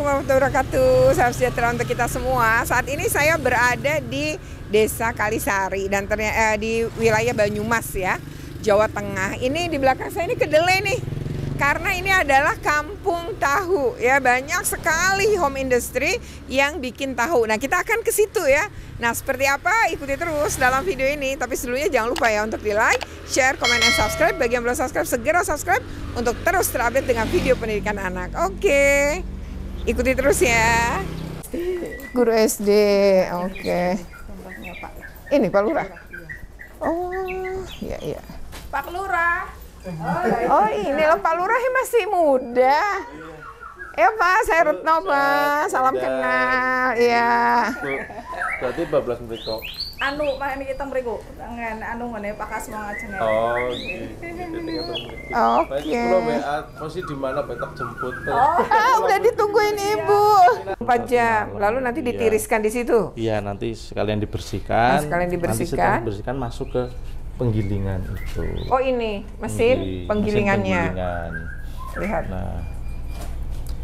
Assalamualaikum warahmatullahi wabarakatuh. Salam sejahtera untuk kita semua. Saat ini saya berada di Desa Kalisari dan ternyata di wilayah Banyumas ya, Jawa Tengah. Ini di belakang saya ini kedelai nih. Karena ini adalah kampung tahu ya, banyak sekali home industry yang bikin tahu. Nah, kita akan ke situ ya. Nah, seperti apa? Ikuti terus dalam video ini. Tapi sebelumnya jangan lupa ya untuk di-like, share, komen, dan subscribe. Bagi yang belum subscribe, segera subscribe untuk terus terupdate dengan video pendidikan anak. Oke. Ikuti terus ya. Guru SD. Oke. Ini Pak Lurah. Oh, iya iya. Pak Lurah. Oh, ini loh Pak Lurah masih muda. Ya Pak, saya Retno Pak. Salam kenal. Iya. Berarti 12 menit kok. Anu, Pak ini kita mriku. Tangan anu ngene Pak Kasmo ngajeng. Oh, oke. Kalau WA posisi di mana betok jemput. Udah ditungguin Ibu. 4 jam. Lalu nanti ditiriskan di situ. Iya, nanti sekalian dibersihkan. Nah, sekalian dibersihkan. Nanti setelah dibersihkan masuk ke penggilingan itu. Oh, ini mesin penggilingannya. Mesin penggilingan. Lihat. Nah,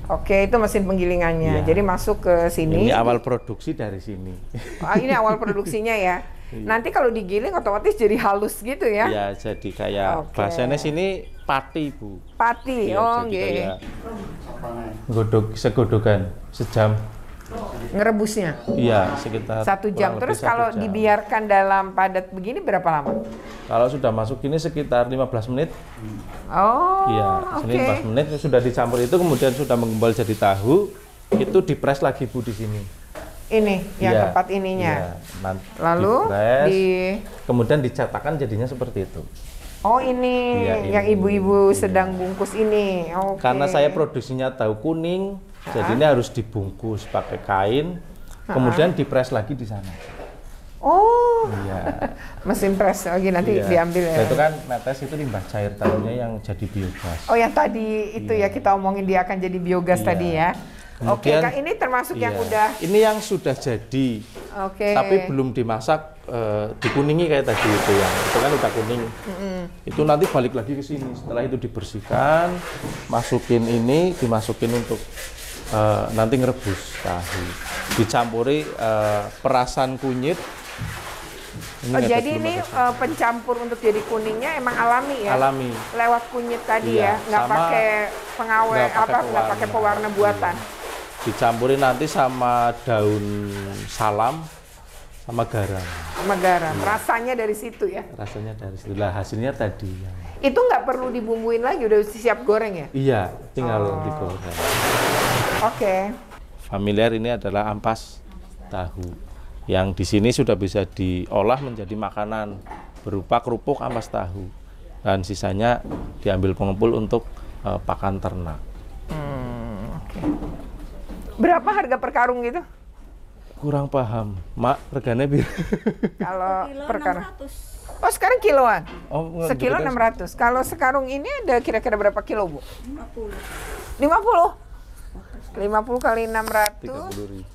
oke, itu mesin penggilingannya. Iya. Jadi masuk ke sini. ini awal produksi dari sini. Ini awal produksinya ya. Nanti kalau digiling otomatis jadi halus gitu ya. Iya, jadi kayak bahasanya sini pati, Bu. Pati. Iya, Oh, jadi nggih. kayak segodokan sejam. Ngerebusnya Iya, sekitar 1 jam. kurang Terus lebih kalau 1 jam. dibiarkan dalam padat begini berapa lama? Kalau sudah masuk ini sekitar 15 menit. Oh, Iya, oke. ini 15 menit sudah dicampur itu, kemudian sudah mengembal jadi tahu, itu dipres lagi Bu di sini. Ini yang Iya, tempat ininya. iya. Nanti Lalu dipres, di kemudian dicetakkan jadinya seperti itu. Oh, ini Iya, yang ini. ibu-ibu Iya. sedang bungkus ini. Oke. Karena saya produksinya tahu kuning, jadi ini harus dibungkus pakai kain, kemudian dipres lagi di sana. Oh, Iya. mesin press lagi nanti Iya. diambil ya. Nah, itu kan netes itu limbah cair tahunya yang jadi biogas. Oh, yang tadi itu ya kita omongin dia akan jadi biogas Iya. tadi ya. Oke, Kemudian, Kak, ini termasuk yang iya. udah. Ini yang sudah jadi. Oke. Tapi belum dimasak, dikuningi kayak tadi itu kan udah kuning. Itu nanti balik lagi ke sini. Setelah itu dibersihkan, masukin ini, dimasukin untuk nanti ngerebus tahu. Dicampuri perasan kunyit. Jadi ini pencampur untuk jadi kuningnya emang alami ya? Alami. Lewat kunyit tadi Iya, ya, nggak sama pakai pengawet nggak pakai pewarna buatan. Dicampurin nanti sama daun salam sama garam. Sama garam. Rasanya dari situ ya? Rasanya dari situlah hasilnya tadi. Itu nggak perlu dibumbuin lagi, udah siap goreng ya? Iya, tinggal digoreng. Oke. Familiar ini adalah ampas tahu yang di sini sudah bisa diolah menjadi makanan berupa kerupuk ampas tahu, dan sisanya diambil pengepul untuk pakan ternak. Oke. Berapa harga per karung gitu? Kurang paham, Mak, regane bir. Kalau Kilo per karung? 600. Oh, sekarang kiloan? Oh, Sekilo 600. Kalau sekarung ini ada kira-kira berapa kilo, Bu? 50. 50? 50 kali 600. 30.000.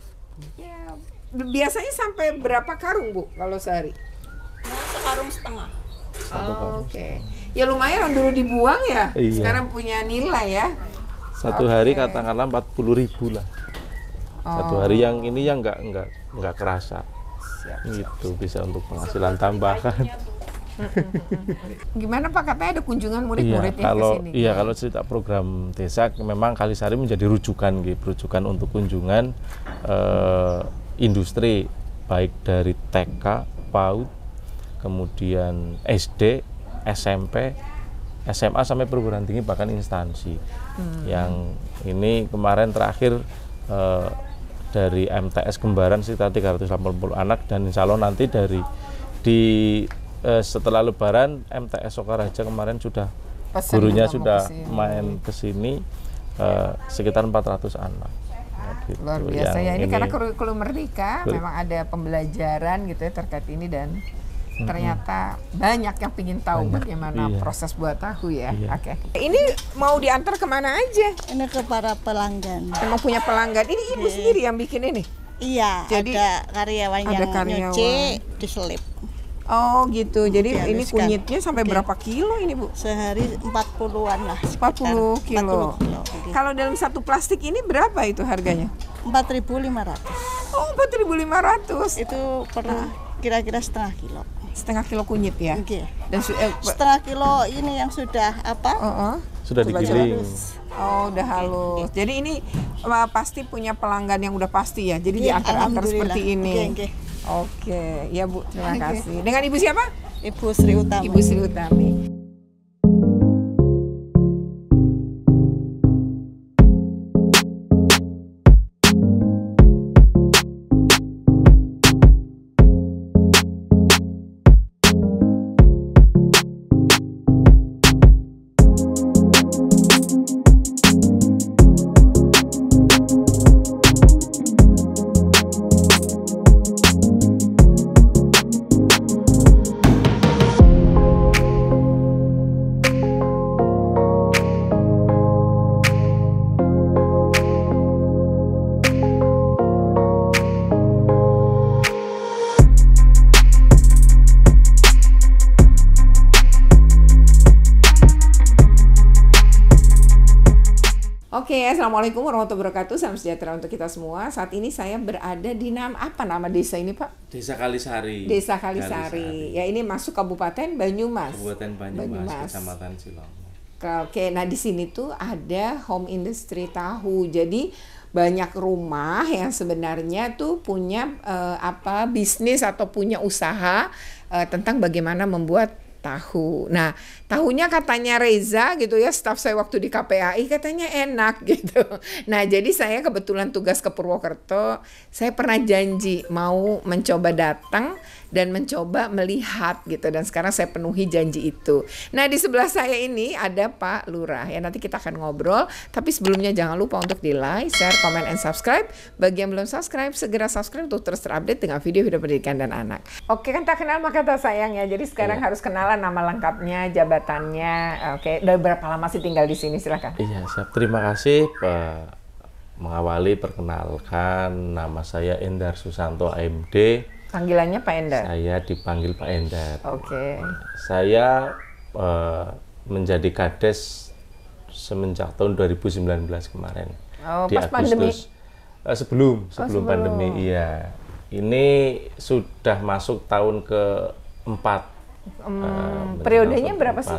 Ya, biasanya sampai berapa karung, Bu, kalau sehari? Nah, sekarung setengah. Oke. Ya lumayan dulu dibuang ya. Iya. Sekarang punya nilai ya. Satu hari katakanlah 40.000 lah. Satu hari yang ini yang nggak kerasa. Gitu bisa untuk penghasilan tambahan. Gimana Pak, katanya ada kunjungan Iya, murid-murid ya kalau ke sini? iya kalau cerita program desa memang Kalisari menjadi rujukan untuk kunjungan industri baik dari TK, PAUD, kemudian SD, SMP, SMA sampai perguruan tinggi bahkan instansi. Yang ini kemarin terakhir dari MTS Kembaran sekitar 380 anak, dan insya Allah nanti setelah Lebaran MTS Sokaraja kemarin sudah Pesan gurunya kita mau sudah kesini. main ke sini sekitar 400 anak. Gitu. Luar biasa ya, ini Yang karena kurikulum Merdeka memang ada pembelajaran gitu ya terkait ini, dan ternyata banyak yang ingin tahu bagaimana Iya. proses buat tahu ya. Iya. Oke. Ini mau diantar kemana aja? Ini ke para pelanggan. Emang punya pelanggan. Ini ibu sendiri yang bikin ini? Iya, Jadi, ada karyawan ada yang karyawan. nyuci, diselip. Oh gitu. Jadi ini Dihaluskan. kunyitnya sampai Oke. berapa kilo ini Bu? Sehari 40-an lah. 40 kilo. 40 kilo. Oke. Kalau dalam satu plastik ini berapa itu harganya? 4.500. Oh 4.500. Itu pernah kira-kira setengah kilo. Setengah kilo kunyit ya? Oke. Dan Setengah kilo ini yang sudah apa? Sudah Coba digiling. Oh udah halus. Jadi ini pasti punya pelanggan yang udah pasti ya. Jadi Iya, diantar-antar alhamdulillah. seperti ini. Oke. Oke, ya Bu, terima Oke. kasih. Dengan Ibu siapa? Ibu Sri Utami. Ibu Sri Utami. Oke, assalamualaikum warahmatullahi wabarakatuh. Salam sejahtera untuk kita semua. Saat ini saya berada di apa nama desa ini, Pak? Desa Kalisari. Desa Kalisari. Ya, ini masuk Kabupaten Banyumas. Kabupaten Banyumas, Kecamatan Cilong. Oke, nah di sini tuh ada home industry tahu. Jadi banyak rumah yang sebenarnya tuh punya bisnis atau punya usaha tentang bagaimana membuat tahu. Nah, tahunya katanya Reza gitu ya, staf saya waktu di KPAI katanya enak gitu. Nah, jadi saya kebetulan tugas ke Purwokerto, saya pernah janji mau mencoba datang dan mencoba melihat gitu, dan sekarang saya penuhi janji itu. Nah, di sebelah saya ini ada Pak Lurah ya, nanti kita akan ngobrol, tapi sebelumnya jangan lupa untuk di like, share, comment, and subscribe. Bagi yang belum subscribe, segera subscribe untuk terus terupdate dengan video-video pendidikan dan anak. Oke, kan tak kenal maka tak sayang ya, jadi sekarang harus kenalan nama lengkapnya, jabatannya. Oke, udah berapa lama sih tinggal di sini, silakan. Iya, siap. Terima kasih mengawali perkenalkan, nama saya Endar Susanto AMD. Panggilannya Pak Endar. Saya dipanggil Pak Endar. Oke. Saya menjadi kades semenjak tahun 2019 kemarin. Oh, di pas pandemi. Sebelum sebelum. pandemi, iya. Ini sudah masuk tahun keempat. Periodenya berapa sih?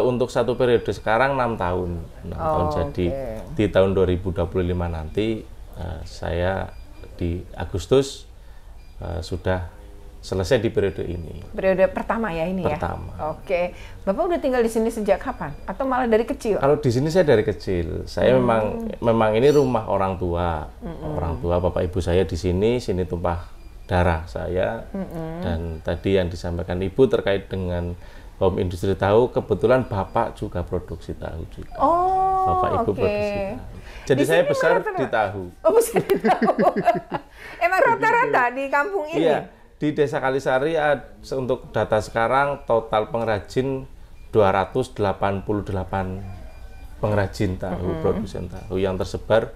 Untuk satu periode sekarang 6 tahun. 6 tahun. Jadi di tahun 2025 nanti saya di Agustus sudah selesai di periode ini. Periode pertama ya ini ya? Pertama. Oke. Bapak udah tinggal di sini sejak kapan? Atau malah dari kecil? Kalau di sini saya dari kecil. Saya memang ini rumah orang tua. Orang tua bapak ibu saya di sini tumpah darah saya. Dan tadi yang disampaikan ibu terkait dengan home industri tahu, kebetulan bapak juga produksi tahu juga. Oh, Bapak ibu oke. produksi tahu. Jadi Di saya sini besar rata-rata? di tahu. Oh, besar di tahu. Emang rata-rata di kampung ini? Iya, di Desa Kalisari untuk data sekarang total pengrajin 288 pengrajin tahu, produsen tahu yang tersebar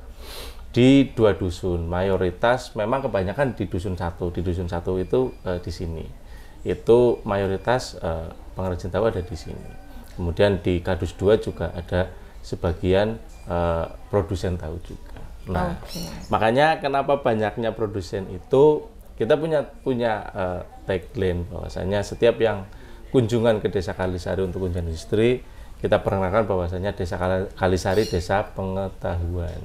di 2 dusun. Mayoritas memang kebanyakan di dusun 1. Di dusun 1 itu di sini. Itu mayoritas pengrajin tahu ada di sini. Kemudian di Kadus 2 juga ada sebagian produsen tahu juga. Nah, makanya kenapa banyaknya produsen itu, kita punya tagline bahwasanya setiap yang kunjungan ke Desa Kalisari untuk kunjungan industri, kita perkenalkan bahwasanya Desa Kalisari desa pengetahuan.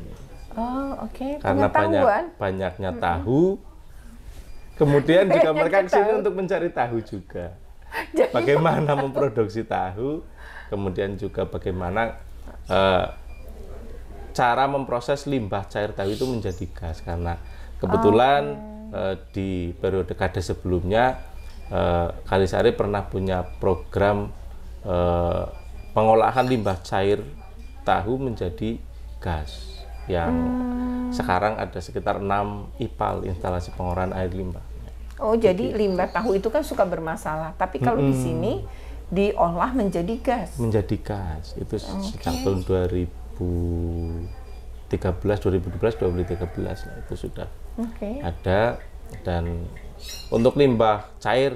Oh, oke. Karena banyaknya tahu, kemudian juga mereka ke sini untuk mencari tahu juga. Bagaimana memproduksi tahu, kemudian juga bagaimana cara memproses limbah cair tahu itu menjadi gas. Karena kebetulan di periode kades sebelumnya Kalisari pernah punya program pengolahan limbah cair tahu menjadi gas yang sekarang ada sekitar 6 IPAL, instalasi pengolahan air limbah. Oh, jadi limbah tahu itu kan suka bermasalah, tapi kalau di sini diolah menjadi gas. Menjadi gas itu sejak tahun 2013 lah itu sudah ada, dan Untuk limbah cair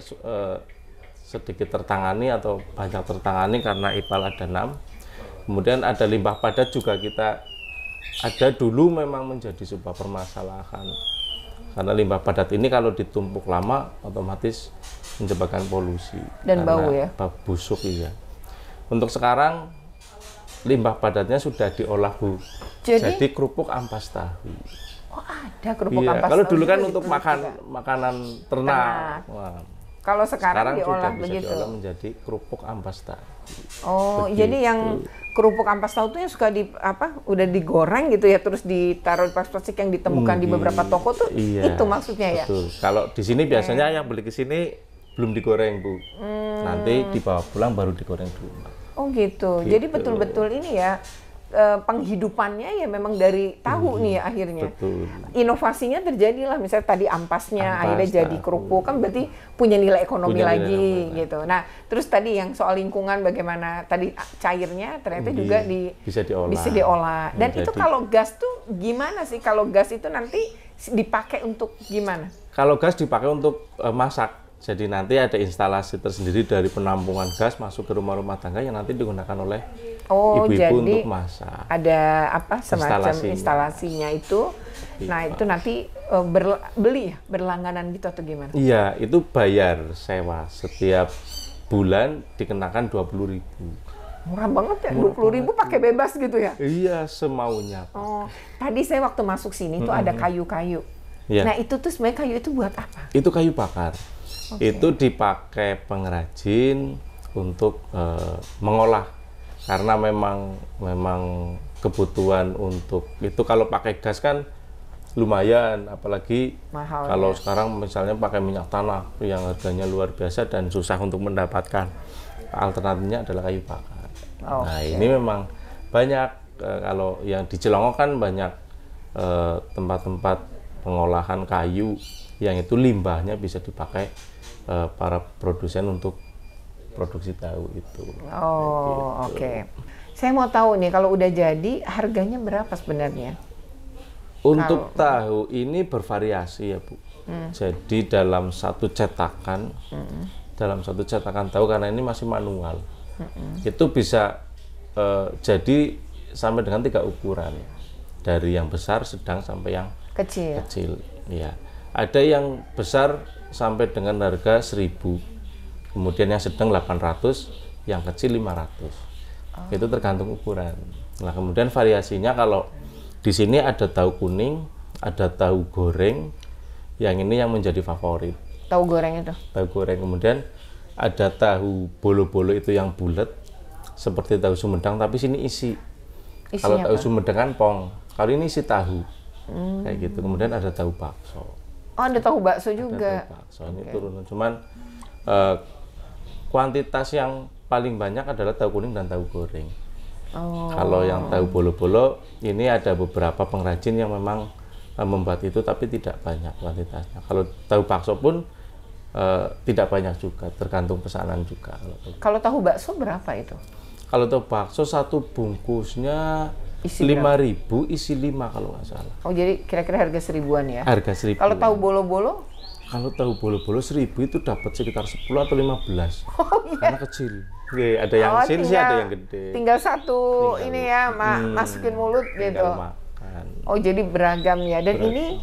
sedikit tertangani atau banyak tertangani karena IPAL ada 6. Kemudian ada limbah padat juga kita ada dulu memang menjadi sebuah permasalahan. Karena limbah padat ini kalau ditumpuk lama otomatis menyebabkan polusi. Dan bau ya? Bau busuk iya. Untuk sekarang limbah padatnya sudah diolah Bu. Jadi kerupuk ampas tahu. Oh ada kerupuk Iya, ampas kalau tahu dulu kan juga untuk makanan ternak. Wah, kalau sekarang diolah sudah bisa begitu. diolah menjadi kerupuk ampas tahu. Oh, Begitu. jadi yang kerupuk ampas tahu itu yang suka udah digoreng gitu ya, terus ditaruh di plastik yang ditemukan di beberapa toko tuh, iya, itu maksudnya ya? Betul. Kalau di sini biasanya yang beli ke sini belum digoreng Bu, nanti dibawa pulang baru digoreng di rumah. Oh gitu. Jadi betul-betul ini ya penghidupannya ya memang dari tahu nih ya akhirnya. Betul. Inovasinya terjadilah misalnya tadi ampasnya Ampas, akhirnya jadi kerupuk kan berarti punya nilai ekonomi Punya nilai lagi ekonomi. gitu. Nah terus tadi yang soal lingkungan bagaimana tadi cairnya ternyata juga bisa diolah. bisa diolah. Dan itu Menjadi- kalau gas tuh gimana sih? Kalau gas itu nanti dipakai untuk gimana? Kalau gas dipakai untuk masak. Jadi nanti ada instalasi tersendiri dari penampungan gas masuk ke rumah-rumah tangga yang nanti digunakan oleh Oh, ibu-ibu jadi untuk masak. ada apa semacam Instalasinya. instalasinya itu. Nah, itu nanti beli ya, berlangganan gitu atau gimana? Iya, itu bayar sewa setiap bulan dikenakan 20.000. Murah banget ya, 20.000 pakai bebas gitu ya? Iya, semaunya. Pak. Oh, tadi saya waktu masuk sini tuh ada kayu-kayu. Iya. Nah, itu tuh sebenarnya kayu itu buat apa? Itu kayu bakar. Itu dipakai pengrajin untuk mengolah karena memang kebutuhan untuk itu kalau pakai gas kan lumayan, apalagi Mahal kalau ya. sekarang misalnya pakai minyak tanah yang harganya luar biasa dan susah untuk mendapatkan. Alternatifnya adalah kayu bakar. Nah ini memang banyak kalau yang di Cilongok kan banyak tempat-tempat pengolahan kayu yang itu limbahnya bisa dipakai para produsen untuk produksi tahu itu. Oh, oke. Saya mau tahu nih kalau udah jadi harganya berapa sebenarnya? Untuk tahu ini bervariasi ya Bu. Jadi dalam satu cetakan, tahu karena ini masih manual, itu bisa jadi sampai dengan 3 ukuran, dari yang besar, sedang sampai yang Kecil. kecil. Ya, ada yang besar sampai dengan harga 1.000, kemudian yang sedang 800, yang kecil 500. Itu tergantung ukuran. Nah, kemudian variasinya kalau di sini ada tahu kuning, ada tahu goreng, yang ini yang menjadi favorit. Tahu goreng itu? Tahu goreng, kemudian ada tahu bolo-bolo itu yang bulat, seperti tahu Sumedang, tapi sini isi. Kalau tahu Sumedang kan pong, kalau ini isi tahu. Kayak gitu. Kemudian ada tahu bakso. Oh, ada tahu bakso juga. Ada tahu bakso. Ini turunan. Cuman kuantitas yang paling banyak adalah tahu kuning dan tahu goreng. Oh. Kalau yang tahu bolo-bolo, ini ada beberapa pengrajin yang memang membuat itu, tapi tidak banyak kuantitasnya. Kalau tahu bakso pun tidak banyak juga, tergantung pesanan juga. Kalau tahu bakso berapa itu? Kalau tahu bakso satu bungkusnya Isi 5.000, isi 5 kalau nggak salah. Oh, jadi kira-kira harga 1.000-an ya? Harga 1.000. Kalau tahu bolo-bolo? Kalau tahu bolo-bolo 1.000 itu dapat sekitar 10 atau 15. Oh iya. Karena kecil. Oke, ada yang kecil sih, ada yang gede. Tinggal satu ini ya, masukin mulut gitu. Tinggal makan. Oh, jadi beragam ya. Dan ini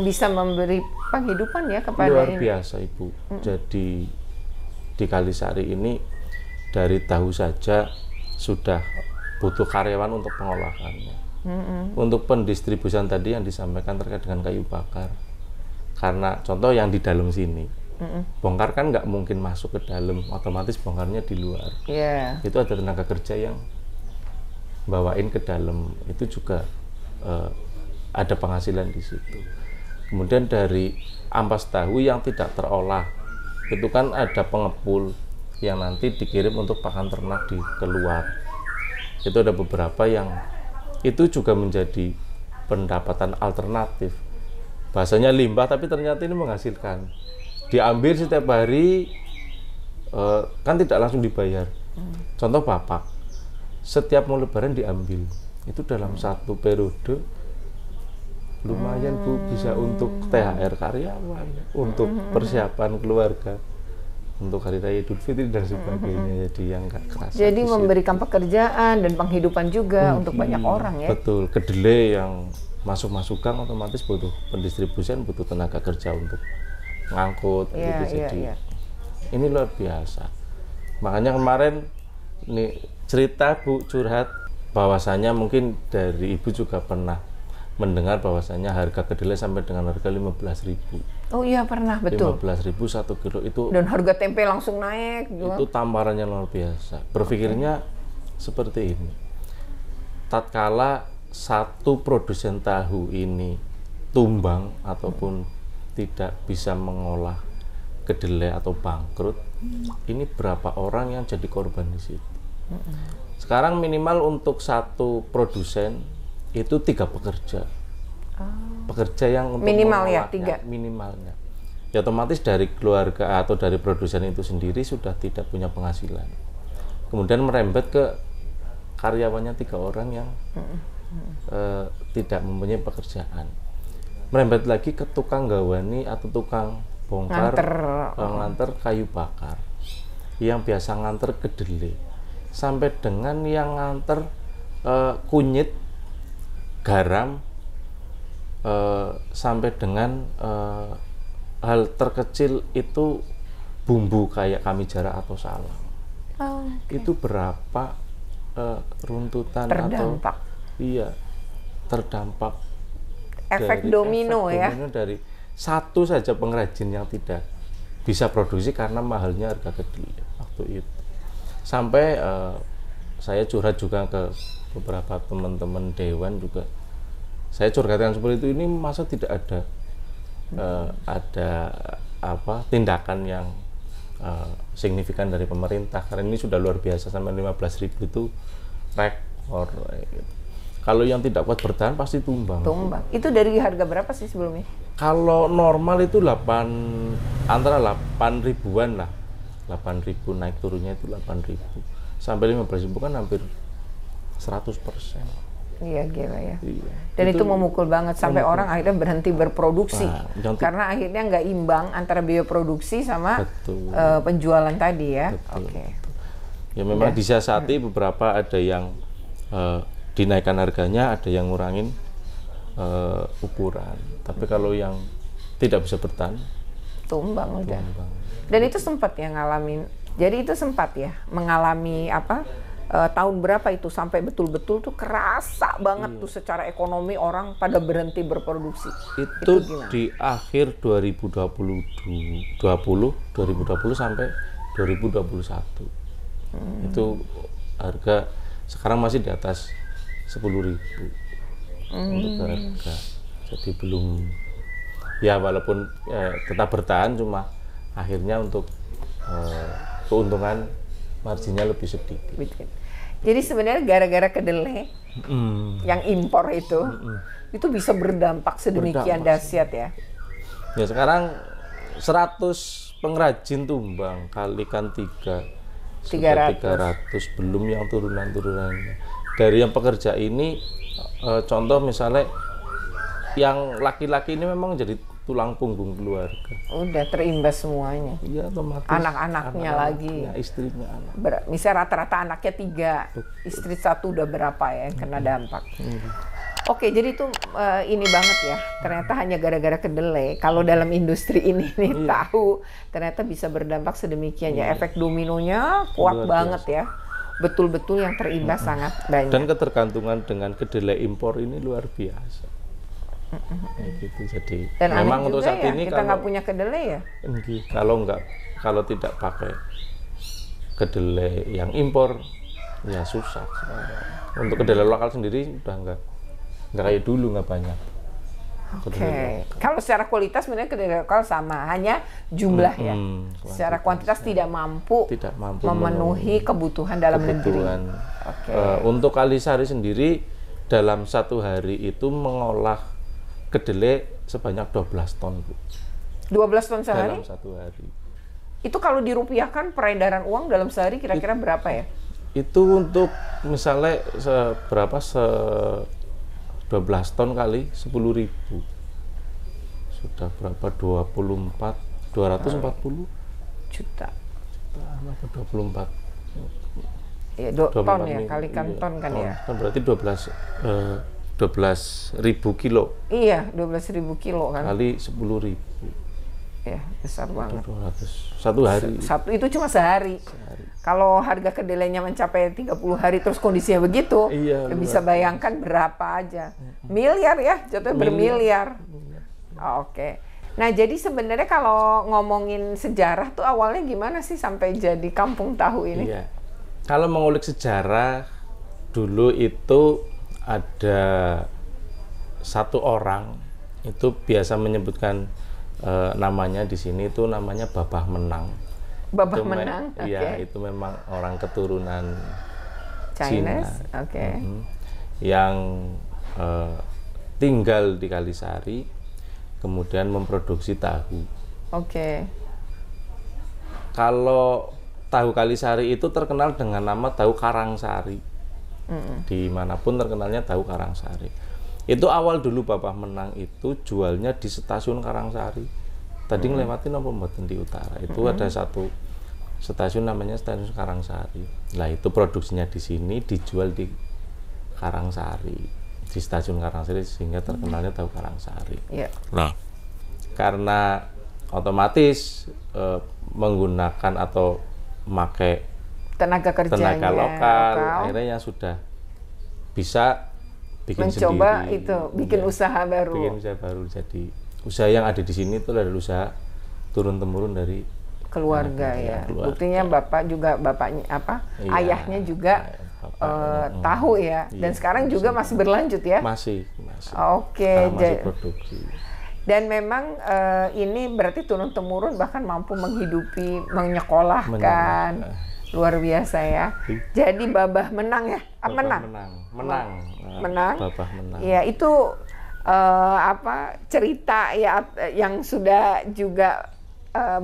bisa memberi penghidupan ya kepada Luar ini. biasa Ibu. Jadi di Kalisari ini dari tahu saja sudah butuh karyawan untuk pengolahannya. Untuk pendistribusian tadi yang disampaikan terkait dengan kayu bakar. Karena contoh yang di dalam sini, bongkar kan nggak mungkin masuk ke dalam, otomatis bongkarnya di luar. Iya. Itu ada tenaga kerja yang bawain ke dalam, itu juga ada penghasilan di situ. Kemudian dari ampas tahu yang tidak terolah, itu kan ada pengepul yang nanti dikirim untuk pakan ternak di keluar. Itu ada beberapa yang itu juga menjadi pendapatan alternatif. Bahasanya limbah, tapi ternyata ini menghasilkan. Diambil setiap hari, kan tidak langsung dibayar. Contoh papak, setiap mau lebaran diambil. Itu dalam satu periode lumayan Bu, bisa untuk THR karyawan, untuk persiapan keluarga, untuk hari raya Idul Fitri dan sebagainya. Jadi yang nggak kerasa. Jadi di situ. memberikan pekerjaan dan penghidupan juga untuk banyak orang ya. Betul, kedelai yang masuk-masukan otomatis butuh pendistribusian, butuh tenaga kerja untuk ngangkut. Iya, gitu. iya, Jadi iya. ini luar biasa. Makanya kemarin nih cerita Bu curhat bahwasanya mungkin dari Ibu juga pernah mendengar bahwasanya harga kedelai sampai dengan harga 15.000. Oh iya pernah, betul. 15.000 1 kilo itu. Dan harga tempe langsung naik. Itu tamparannya luar biasa. Berpikirnya seperti ini. Tatkala satu produsen tahu ini tumbang ataupun tidak bisa mengolah kedelai atau bangkrut, ini berapa orang yang jadi korban di situ. Sekarang minimal untuk satu produsen itu 3 pekerja. Pekerja yang untuk Minimal ya, mengolahnya, 3. minimalnya. Ya otomatis dari keluarga atau dari produsen itu sendiri sudah tidak punya penghasilan. Kemudian merembet ke karyawannya 3 orang yang tidak mempunyai pekerjaan. Merembet lagi ke tukang gawani atau tukang bongkar nganter kayu bakar, yang biasa nganter kedelai, sampai dengan yang nganter kunyit, garam, sampai dengan hal terkecil itu bumbu kayak kami jarak atau salam. Itu berapa runtutan Terdampak. atau iya terdampak Efek dari domino ya. domino dari satu saja pengrajin yang tidak bisa produksi karena mahalnya harga kedelai waktu itu. Sampai saya curhat juga ke beberapa teman-teman dewan juga. Saya curhatkan seperti itu, ini masa tidak ada tindakan yang signifikan dari pemerintah, karena ini sudah luar biasa. Sampai 15.000 itu rekor gitu. Kalau yang tidak kuat bertahan pasti tumbang. Itu dari harga berapa sih sebelumnya? Kalau normal itu antara 8 ribuan lah. 8.000 naik turunnya itu 8.000 sampai 15.000 kan hampir 100%. Iya gila ya. Iya. Dan itu memukul banget sampai orang akhirnya berhenti berproduksi. Karena akhirnya nggak imbang antara biaya produksi sama penjualan tadi ya. Oke. Ya memang disiasati, beberapa ada yang dinaikkan harganya, ada yang ngurangin ukuran. Tapi kalau yang tidak bisa bertahan, tumbang udah. Dan itu sempat ya ngalamin. Jadi itu sempat ya mengalami tahun berapa itu sampai betul-betul tuh kerasa banget tuh secara ekonomi orang pada berhenti berproduksi. Itu di akhir 2020 sampai 2021. Itu harga sekarang masih di atas 10.000 untuk harga. Jadi belum, ya walaupun tetap bertahan, cuma akhirnya untuk keuntungan marginnya lebih sedikit. Jadi sebenarnya gara-gara kedelai yang impor itu bisa berdampak sedemikian dahsyat ya. Ya sekarang 100 pengrajin tumbang kalikan 300 belum yang turunan-turunannya. Dari yang pekerja ini contoh misalnya yang laki-laki ini memang jadi tulang punggung keluarga. Udah terimbas semuanya. Iya, otomatis. Anak-anaknya lagi. Istrinya anak. Misalnya rata-rata anaknya 3, istri 1 udah berapa ya kena dampak. Oke, jadi itu ini banget ya. Ternyata hanya gara-gara kedelai. Kalau dalam industri ini nih tahu ternyata bisa berdampak sedemikian ya. Efek dominonya kuat banget ya. Betul-betul yang terimbas sangat banyak. Dan ketergantungan dengan kedelai impor ini luar biasa. Gitu. Jadi dan memang untuk saat ya, ini kita nggak punya kedelai ya. Kalau tidak pakai kedelai yang impor ya susah. Untuk kedelai lokal sendiri udah nggak kayak dulu, nggak banyak. Oke. Kalau secara kualitas sebenarnya kedelai lokal sama, hanya jumlah ya. Secara kuantitas tidak mampu memenuhi kebutuhan dalam negeri. Untuk Kalisari sendiri dalam satu hari itu mengolah kedelai sebanyak 12 ton, Bu. 12 ton sehari? Dalam satu hari. Itu kalau dirupiahkan peredaran uang dalam sehari kira-kira berapa ya? Itu untuk misalnya 12 ton kali 10.000. Sudah berapa? 240 Juta. apa 24 Ya, ton ya, minggu, kalikan iya, ton kan ya. Kan berarti 12.000 kilo Iya, 12.000 kilo kan. kali 10.000. Ya, besar banget. 200 satu hari. Satu itu cuma sehari. Kalau harga kedelainya mencapai 30 hari terus kondisinya begitu, Iya, ya bisa bayangkan berapa aja. Miliar ya, jatuhnya bermiliar. Oke. Nah, jadi sebenarnya kalau ngomongin sejarah tuh awalnya gimana sih sampai jadi kampung tahu ini? Iya. Kalau mengulik sejarah, dulu itu ada satu orang itu biasa menyebutkan namanya di sini itu namanya Babah Menang. Babah Itu Menang, Iya, oke. itu memang orang keturunan Chinese, Cina. oke. Yang tinggal di Kalisari, kemudian memproduksi tahu. Oke. Kalau tahu Kalisari itu terkenal dengan nama tahu Karangsari. Dimanapun terkenalnya tahu Karangsari. Itu awal dulu Babah Menang itu jualnya di stasiun Karangsari. Tadi ngelewatin apa mboten di utara. Itu ada satu stasiun namanya stasiun Karangsari. Nah, itu produksinya di sini dijual di Karangsari. Di stasiun Karangsari sehingga terkenalnya tahu Karangsari. Iya. Nah, karena otomatis menggunakan atau memakai Tenaga kerjanya tenaga lokal, akhirnya yang sudah bisa bikin mencoba sendiri. itu bikin Iya, usaha baru. bikin usaha baru. Jadi usaha yang ada di sini itu adalah usaha turun temurun dari Keluarga ya. keluarga. Buktinya bapak juga bapaknya apa? Iya, Ayahnya juga tahu ya. Dan Iya, sekarang juga masih berlanjut ya. masih Oke, sekarang masih produksi. dan memang ini berarti turun temurun bahkan mampu menghidupi, menyekolahkan. Luar biasa ya. Jadi Babah Menang ya? Babah Menang. menang. Babah Menang. Ya itu apa cerita ya yang sudah juga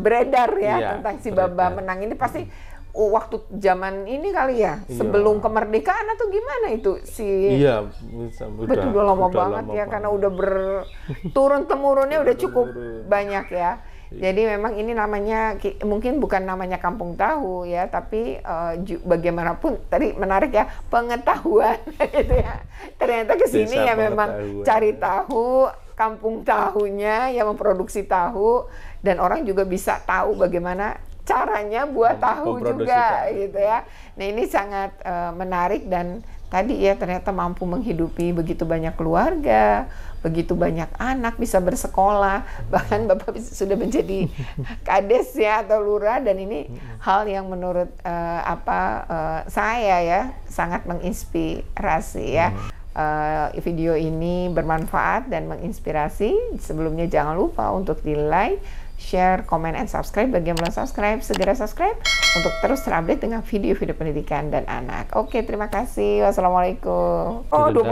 beredar ya Iya, tentang si beredar. Babah Menang ini pasti waktu zaman ini kali ya, Iya. sebelum kemerdekaan atau gimana itu si Iya, betul udah lama banget ya karena udah berturun temurunnya udah cukup banyak ya. Jadi memang ini namanya mungkin bukan namanya kampung tahu ya, tapi bagaimanapun tadi menarik ya pengetahuan gitu ya. Ternyata kesini Desa ya memang pengetahuan. cari tahu, kampung tahunya yang memproduksi tahu dan orang juga bisa tahu bagaimana caranya buat tahu Memproduksi juga tahu. gitu ya. Nah ini sangat menarik dan tadi ya ternyata mampu menghidupi begitu banyak keluarga, begitu banyak anak bisa bersekolah, bahkan Bapak sudah menjadi kades ya atau lurah dan ini hal yang menurut saya ya sangat menginspirasi ya. Video ini bermanfaat dan menginspirasi. Sebelumnya jangan lupa untuk di like, share, comment, and subscribe. Bagi yang belum subscribe, segera subscribe untuk terus terupdate dengan video-video pendidikan dan anak. Oke, terima kasih. Wassalamualaikum. Oh, 20